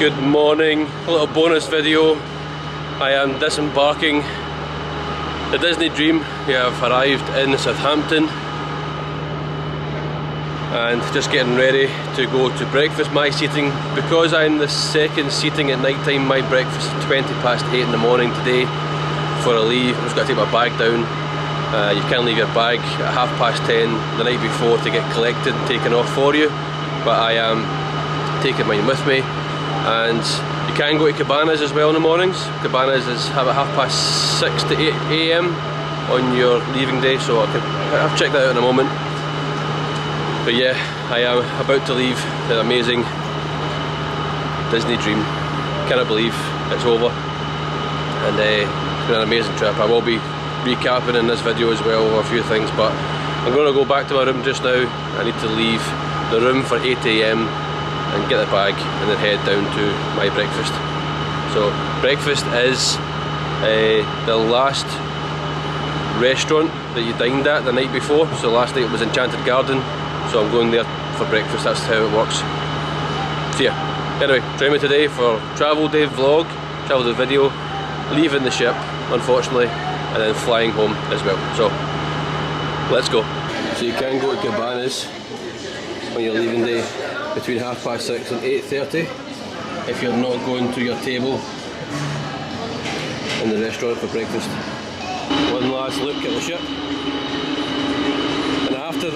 Good morning, a little bonus video. I am disembarking the Disney dream. We have arrived in Southampton and just getting ready to go to breakfast. My seating, because I'm the second seating at night time, my breakfast is 20 past 8 in the morning today for a leave. I've just got to take my bag down. You can leave your bag at 10:30 the night before to get collected and taken off for you, but I am taking mine with me. And you can go to Cabanas as well in the mornings. Cabanas is have at 6:30 to 8 AM on your leaving day, so I'll check that out in a moment. But yeah, I am about to leave the amazing Disney dream. Cannot believe it's over, and it's been an amazing trip. I will be recapping in this video as well over a few things, but I'm going to go back to my room just now. I need to leave the room for 8 AM and get the bag and then head down to my breakfast. So breakfast is the last restaurant that you dined at the night before. So last night it was Enchanted Garden, so I'm going there for breakfast. That's how it works. So yeah, anyway, join me today for travel day vlog, travel day video, leaving the ship unfortunately, and then flying home as well. So let's go. So you can go to Cabanas on your leaving day between 6:30 and 8:30 if you're not going to your table in the restaurant for breakfast. One last look at the ship, and after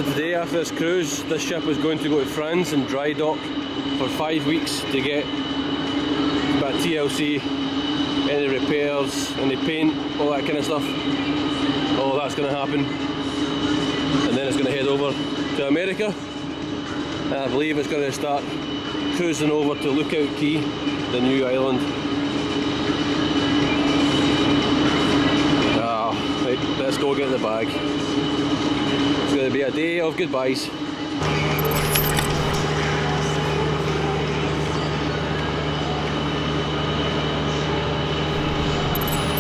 today, after this cruise, this ship is going to go to France and dry dock for 5 weeks to get about TLC, any repairs, any paint, all that kind of stuff. All that's going to happen, and then it's going to head over to America. And I believe it's going to start cruising over to Lookout Key, the new island. Right, let's go get the bag. It's going to be a day of goodbyes.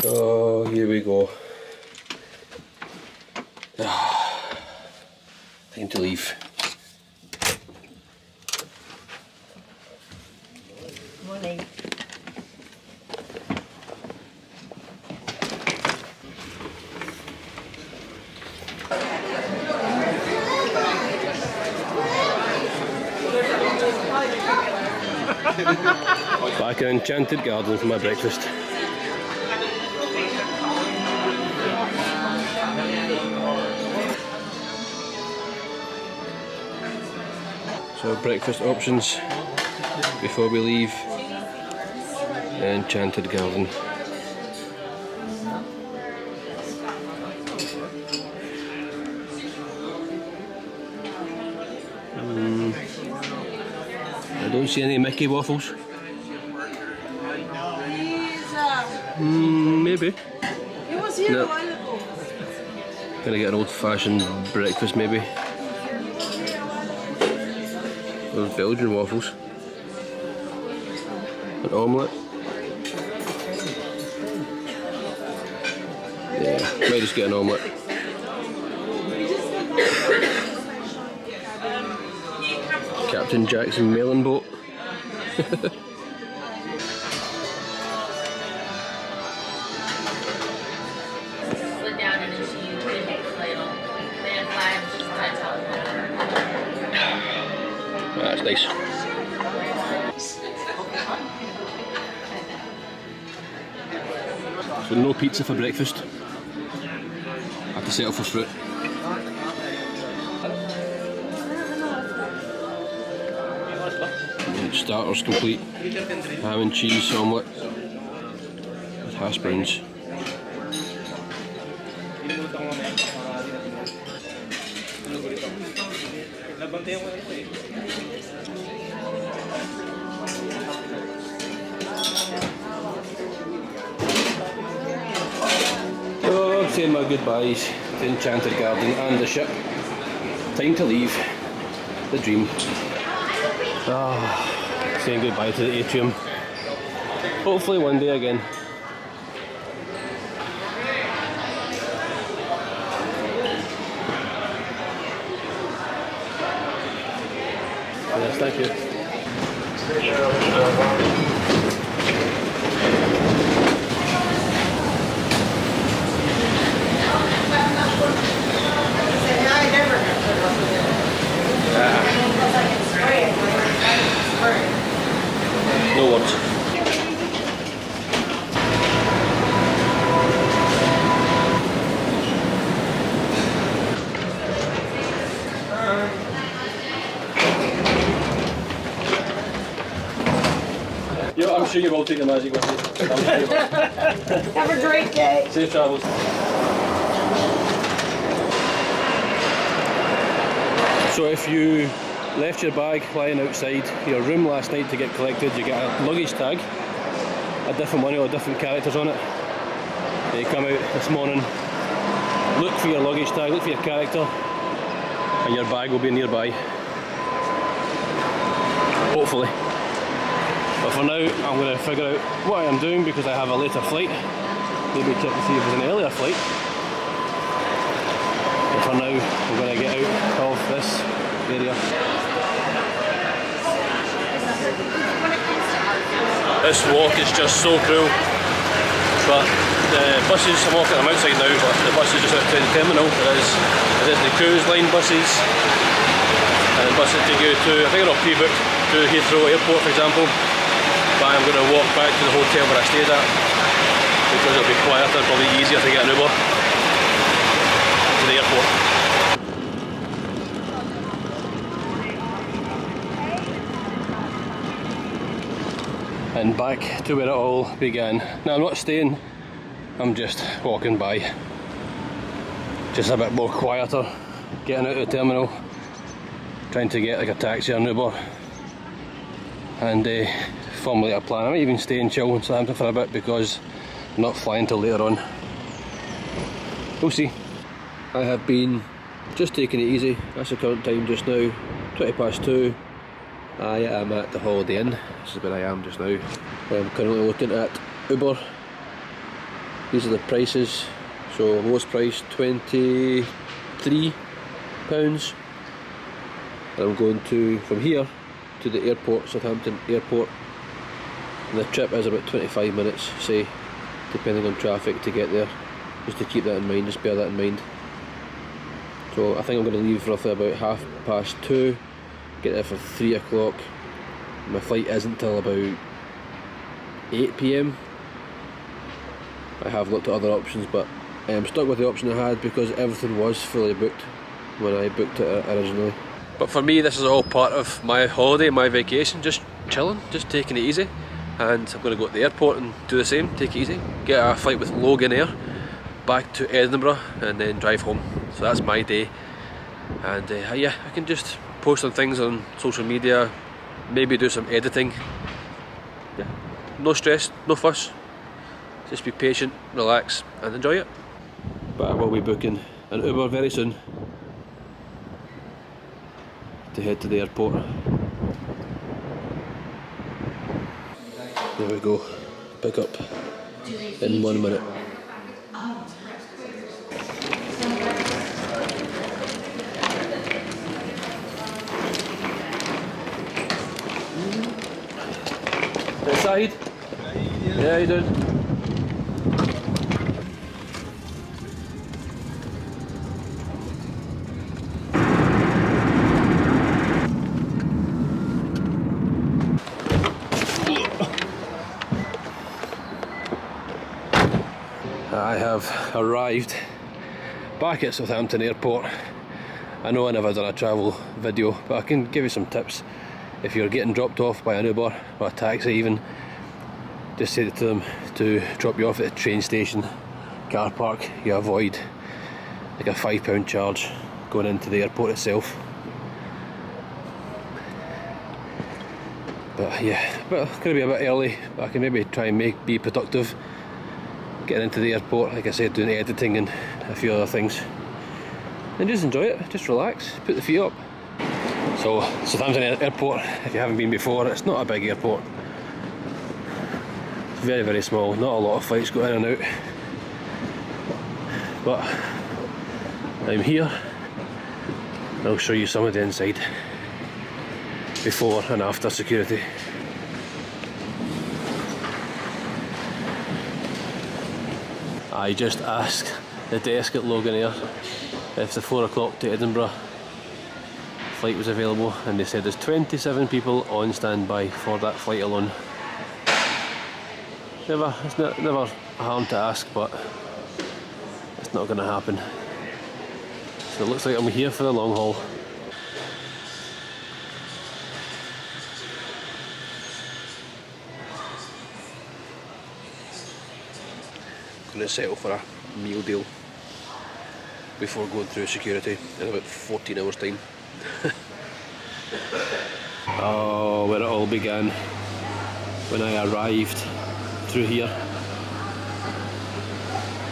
So here we go. Time to leave. Morning. Back in Enchanted Garden for my breakfast. So breakfast options before we leave Enchanted Garden. I don't see any Mickey waffles. Maybe. It was here No. a while ago. Gonna get an old-fashioned breakfast maybe. Those Belgian waffles. An omelette. Yeah, might just get an omelette. Captain Jackson melon boat. That's nice. So no pizza for breakfast. I have to settle for fruit. And starters complete. Ham and cheese omelette with hash browns. Oh, I'm saying my goodbyes to Enchanted Garden and the ship. Time to leave the dream. Saying goodbye to the atrium. Hopefully one day again. Yes, thank you. No words. Yo, I'm sure you will take the magic with you. Have a great day. Safe travels. So if you left your bag lying outside your room last night to get collected, you get a luggage tag, a different one with different characters on it. They come out this morning, look for your luggage tag, look for your character, and your bag will be nearby. Hopefully. But for now, I'm going to figure out what I am doing because I have a later flight. Maybe check to see if there's an earlier flight. But for now, I'm going to get out of this area. This walk is just so cruel, but the buses, I'm walking them outside now, but the bus is just outside the terminal. There is the cruise line buses, and the buses take you to, I think they're all pre-booked, to Heathrow Airport for example, but I'm going to walk back to the hotel where I stayed at, because it'll be quieter and probably easier to get an Uber to the airport. And back to where it all began. Now I'm not staying, I'm just walking by. Just a bit more quieter, getting out of the terminal, trying to get like a taxi or an Uber, and formulate a plan. I might even stay and chill in Southampton for a bit because I'm not flying till later on. We'll see. I have been just taking it easy. That's the current time just now, 2:20. I am at the Holiday Inn. This is where I am just now. I'm currently looking at Uber. These are the prices. So lowest price £23, and I'm going from here to the airport, Southampton Airport, and the trip is about 25 minutes, say, depending on traffic to get there. Just to keep that in mind, just bear that in mind. So I think I'm going to leave roughly about 2:30. Get there for 3 o'clock. My flight isn't till about 8 PM. I have looked at other options, but I am stuck with the option I had because everything was fully booked when I booked it originally. But for me, this is all part of my holiday, my vacation, just chilling, just taking it easy. And I'm going to go to the airport and do the same, take it easy, get a flight with Logan Air back to Edinburgh and then drive home. So that's my day. And yeah, I can just post some things on social media, maybe do some editing. Yeah, no stress, no fuss, just be patient, relax and enjoy it. But I will be booking an Uber very soon to head to the airport. There we go, pick up in 1 minute. Inside? Yeah, you did. I have arrived back at Southampton Airport. I know I never done a travel video, but I can give you some tips. If you're getting dropped off by an Uber or a taxi even, just say to them to drop you off at the train station, car park. You avoid like a £5 charge going into the airport itself. But yeah, it's going to be a bit early, but I can maybe try and be productive getting into the airport, like I said, doing editing and a few other things. And just enjoy it, just relax, put the feet up. So, Southampton Airport, if you haven't been before, it's not a big airport. It's very, very small, not a lot of flights go in and out. But I'm here, and I'll show you some of the inside before and after security. I just asked the desk at Logan Air if the 4 o'clock to Edinburgh flight was available, and they said there's 27 people on standby for that flight alone. It's never harm to ask, but it's not going to happen. So it looks like I'm here for the long haul. Going to settle for a meal deal before going through security in about 14 hours time. Oh, where it all began when I arrived through here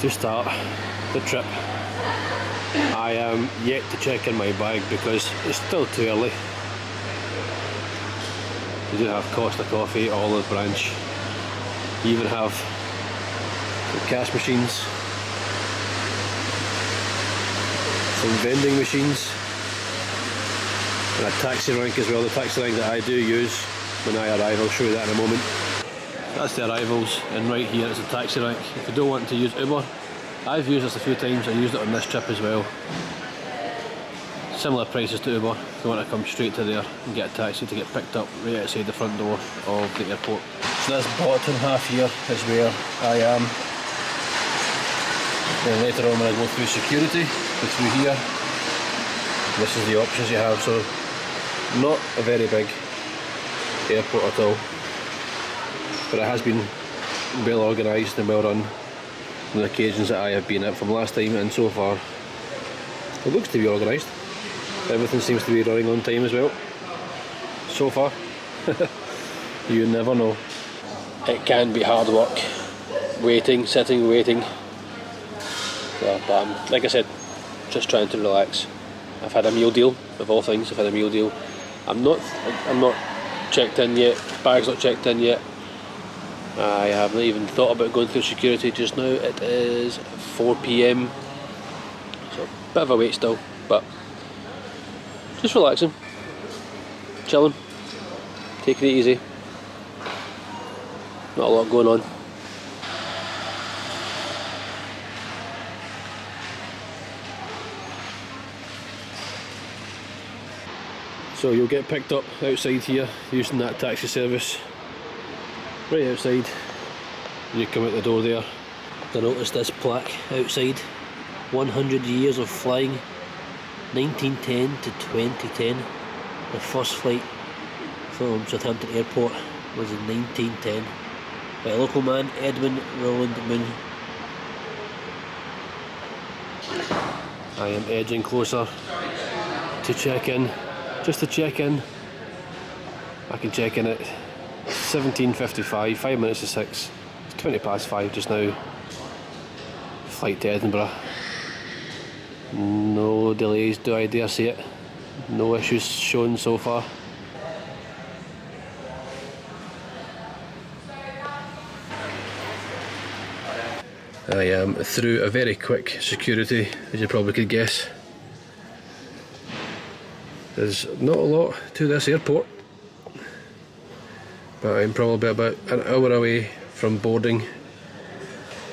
to start the trip. I am yet to check in my bag because it's still too early. You do have Costa Coffee, Olive Branch. You even have the cash machines, some vending machines, and a taxi rank as well. The taxi rank that I do use when I arrive, I'll show you that in a moment. That's the arrivals, and right here is the taxi rank. If you don't want to use Uber, I've used this a few times. I used it on this trip as well. Similar prices to Uber if you want to come straight to there and get a taxi to get picked up right outside the front door of the airport. So this bottom half here is where I am. Then later on when I go through security, go through here, this is the options you have. So not a very big airport at all, but it has been well organised and well run on the occasions that I have been at from last time, and so far it looks to be organised. Everything seems to be running on time as well so far. You never know. It can be hard work waiting, sitting, waiting. But like I said, just trying to relax. I've had a meal deal, of all things. I've had a meal deal. I'm not checked in yet. Bag's not checked in yet. I haven't even thought about going through security just now. It is 4 PM, so a bit of a wait still, but just relaxing, chilling, taking it easy. Not a lot going on. So you'll get picked up outside here using that taxi service. Right outside, you come out the door there. I noticed this plaque outside, 100 years of flying, 1910 to 2010. The first flight from Southampton Airport was in 1910 by a local man, Edmund Roland Moon. I am edging closer to check in, just to check in. I can check in at 17:55, 5 minutes to 6. It's 20 past 5 just now. Flight to Edinburgh. No delays, do I dare say it. No issues shown so far. I am through a very quick security, as you probably could guess. There's not a lot to this airport, but I'm probably about an hour away from boarding,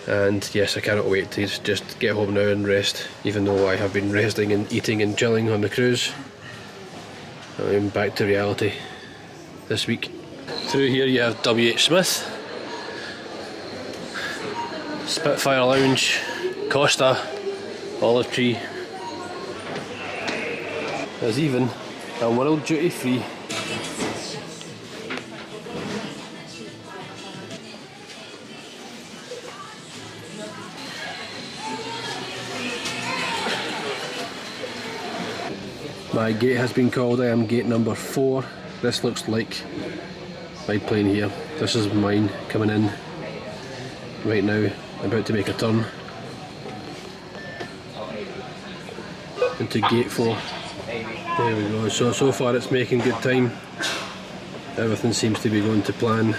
and yes, I cannot wait to just get home now and rest. Even though I have been resting and eating and chilling on the cruise, I'm back to reality this week. Through here you have W.H. Smith, Spitfire Lounge, Costa, Olive Tree. There's even a World Duty Free. My gate has been called. I am gate number 4. This looks like my plane here. This is mine coming in right now, about to make a turn into gate 4. There we go. So far it's making good time. Everything seems to be going to plan.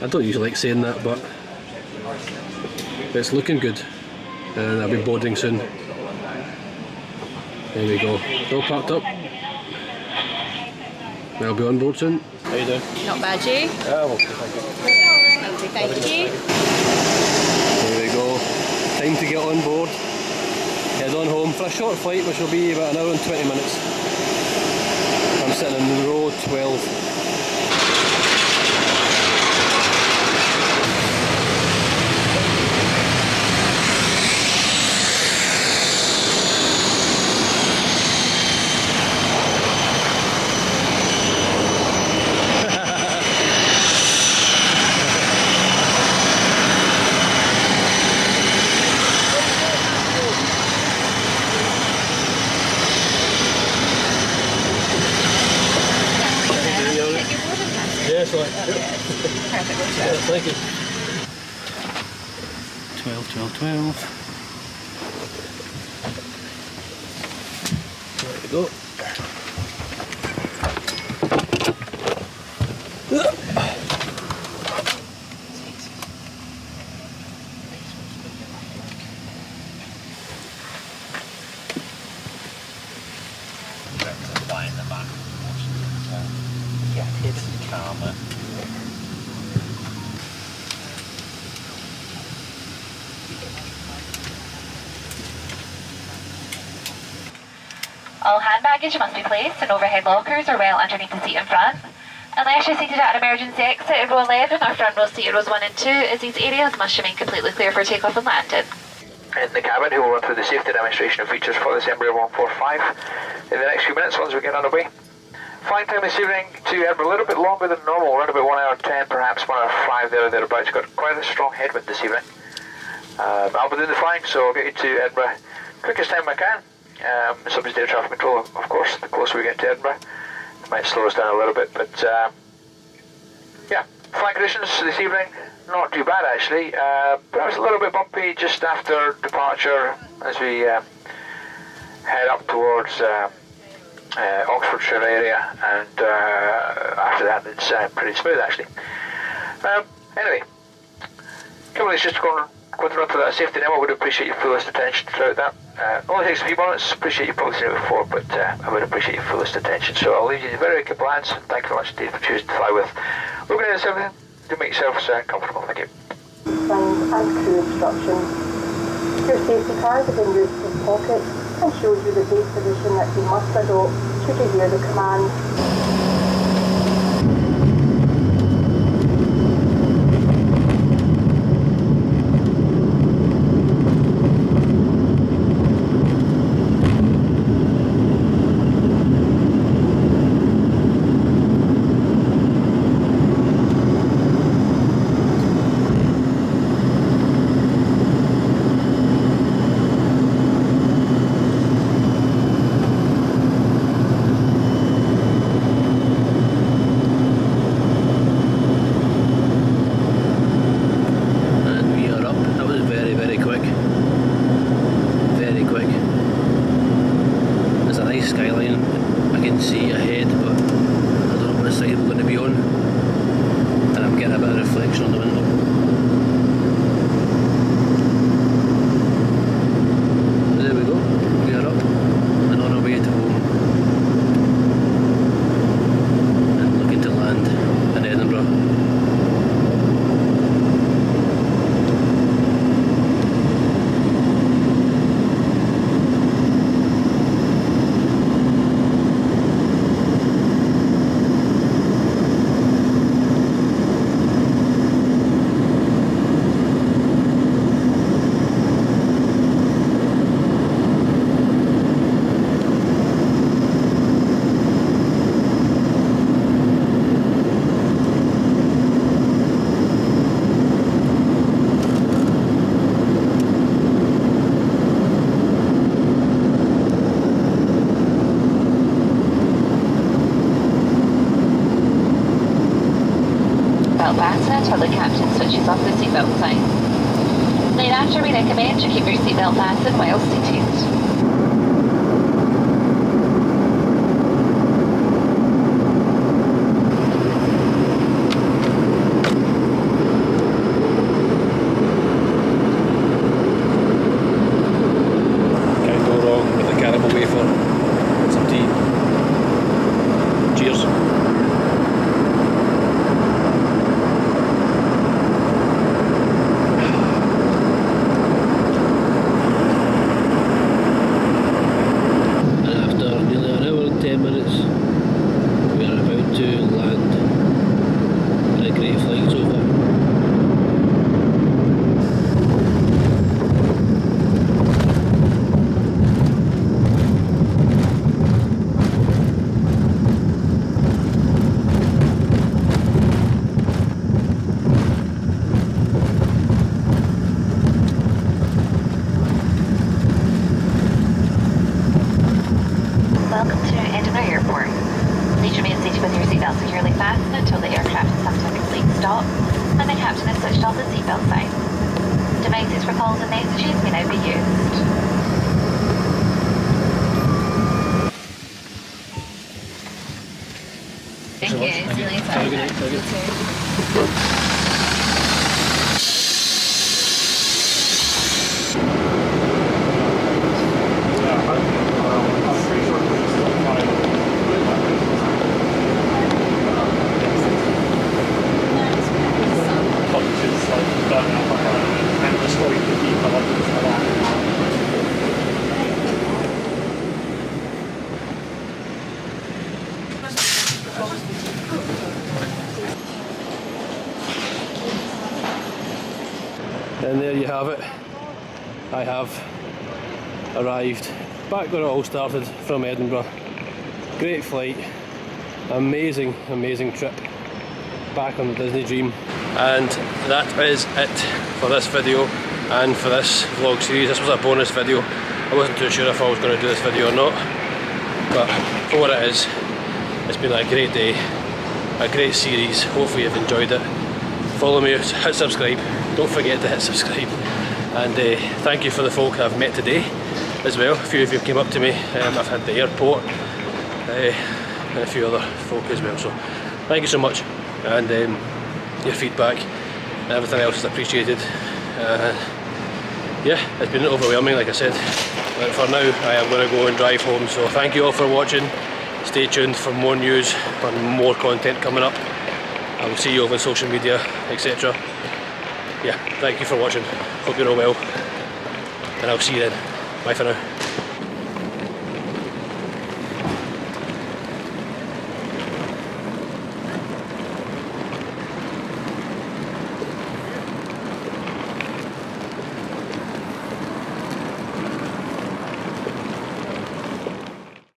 I don't usually like saying that, but it's looking good, and I'll be boarding soon. There we go. All packed up. I'll be on board soon. How you doing? Not bad, you? Yeah, well, thank you. Lovely, thank you. There we go. so time to get on board, head on home for a short flight which will be about an hour and 20 minutes. I'm sitting in row 12. Thank you. 12, 12, 12. There we go. All hand baggage must be placed in overhead lockers or well underneath the seat in front. Unless you're seated at an emergency exit in row 11 or front row seat in rows 1 and 2, as these areas must remain completely clear for takeoff and landing. In the cabin, who will run through the safety demonstration and features for this Embraer 145 in the next few minutes once we get underway. Flight time this evening to Edinburgh, a little bit longer than normal, around about 1 hour 10, perhaps 1 hour 5 there or thereabouts. Got quite a strong headwind this evening. I'll be doing the flying, so I'll get you to Edinburgh quickest time I can. Subject to air traffic control, of course. The closer we get to Edinburgh, it might slow us down a little bit, but yeah, flight conditions this evening, not too bad actually. Perhaps a little bit bumpy just after departure as we head up towards Oxfordshire area, and after that it's pretty smooth actually. Anyway, couple of things just to go run through that safety now. I would appreciate your fullest attention throughout that. Only takes a few moments. Appreciate you probably seen it before, but I would appreciate your fullest attention. So I'll leave you to very good plans. Thank you very much indeed for choosing to fly with Logan Air. Everything. Do make yourselves comfortable. Thank you. Signs and crew instructions. Your safety card is in your seat pocket and shows you the base position that you must adopt should you hear the command. Until the captain switches off the seatbelt sign. Thereafter, we recommend you keep your seatbelt fastened while seated. Can't go wrong with the caramel wafer and some tea. Cheers. stop, and the captain has switched off the seatbelt sign. Devices for calls and messages may now be used. Thank you. See you later. Have a good night. Have a good night. And there you have it. I have arrived back where it all started, from Edinburgh. Great flight, amazing trip back on the Disney Dream. And that is it for this video and for this vlog series. This was a bonus video. I wasn't too sure if I was going to do this video or not, but for what it is, it's been a great day, a great series. Hopefully you've enjoyed it. Follow me, hit subscribe, don't forget to hit subscribe, and thank you for the folk I've met today as well. A few of you came up to me, I've had the airport, and a few other folk as well, so thank you so much, and your feedback and everything else is appreciated. Yeah, it's been overwhelming, like I said, but for now I am going to go and drive home, so thank you all for watching. Stay tuned for more news and more content coming up. I will see you over social media, etc. Yeah, thank you for watching. Hope you're all well, and I'll see you then. Bye for now.